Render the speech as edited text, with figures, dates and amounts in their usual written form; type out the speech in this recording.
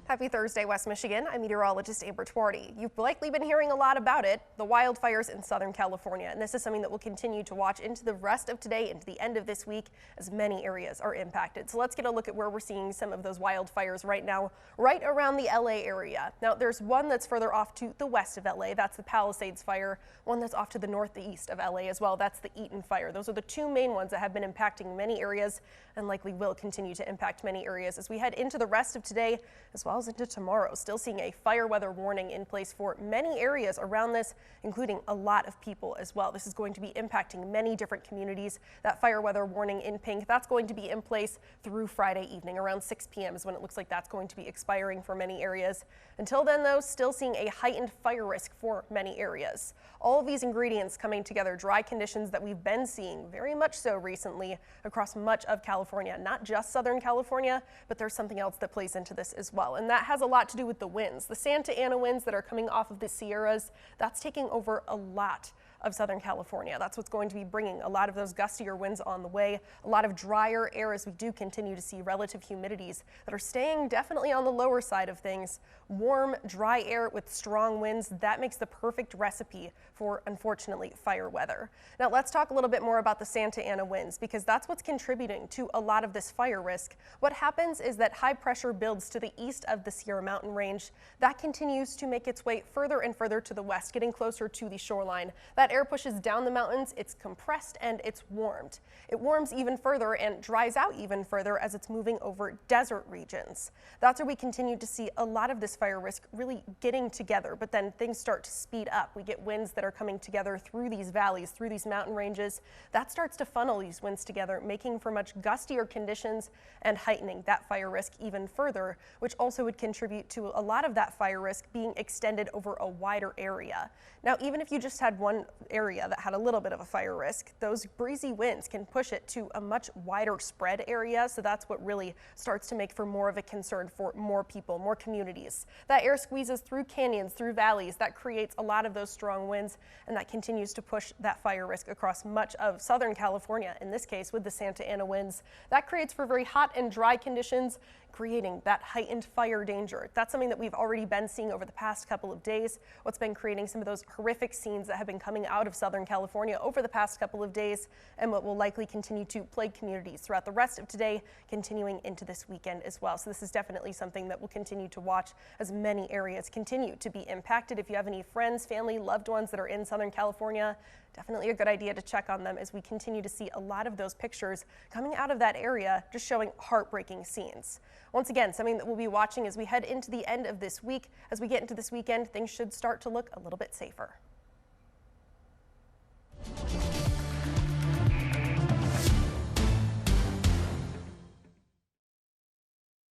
Happy Thursday, West Michigan. I'm meteorologist Amber Twardy. You've likely been hearing a lot about it, the wildfires in Southern California, and this is something that we'll continue to watch into the rest of today, into the end of this week, as many areas are impacted. So let's get a look at where we're seeing some of those wildfires right now, right around the LA area. Now, there's one that's further off to the west of LA. That's the Palisades fire. One that's off to the northeast of LA as well. That's the Eaton fire. Those are the two main ones that have been impacting many areas and likely will continue to impact many areas as we head into the rest of today, as well as into tomorrow. Still seeing a fire weather warning in place for many areas around this, including a lot of people as well. This is going to be impacting many different communities. That fire weather warning in pink, that's going to be in place through Friday evening. Around 6 p.m. is when it looks like that's going to be expiring for many areas. Until then, though, still seeing a heightened fire risk for many areas. All of these ingredients coming together, dry conditions that we've been seeing very much so recently across much of California, not just Southern California, but there's something else that plays into this as well. And that has a lot to do with the winds. The Santa Ana winds that are coming off of the Sierras, that's taking over a lot of Southern California. That's what's going to be bringing a lot of those gustier winds on the way. A lot of drier air as we do continue to see relative humidities that are staying definitely on the lower side of things. Warm, dry air with strong winds, that makes the perfect recipe for, unfortunately, fire weather. Now let's talk a little bit more about the Santa Ana winds, because that's what's contributing to a lot of this fire risk. What happens is that high pressure builds to the east of the Sierra Mountain range. That continues to make its way further and further to the west, getting closer to the shoreline. That air pushes down the mountains, it's compressed and it's warmed. It warms even further and dries out even further as it's moving over desert regions. That's where we continue to see a lot of this fire risk really getting together, but then things start to speed up. We get winds that are coming together through these valleys, through these mountain ranges. That starts to funnel these winds together, making for much gustier conditions and heightening that fire risk even further, which also would contribute to a lot of that fire risk being extended over a wider area. Now, even if you just had one area that had a little bit of a fire risk, those breezy winds can push it to a much wider spread area. So that's what really starts to make for more of a concern for more people, more communities. That air squeezes through canyons, through valleys. That creates a lot of those strong winds, and that continues to push that fire risk across much of Southern California, in this case with the Santa Ana winds. That creates for very hot and dry conditions, creating that heightened fire danger. That's something that we've already been seeing over the past couple of days. What's been creating some of those horrific scenes that have been coming out of Southern California over the past couple of days, and what will likely continue to plague communities throughout the rest of today, continuing into this weekend as well. So this is definitely something that we'll continue to watch as many areas continue to be impacted. If you have any friends, family, loved ones that are in Southern California, definitely a good idea to check on them as we continue to see a lot of those pictures coming out of that area, just showing heartbreaking scenes. Once again, something that we'll be watching as we head into the end of this week. As we get into this weekend, things should start to look a little bit safer.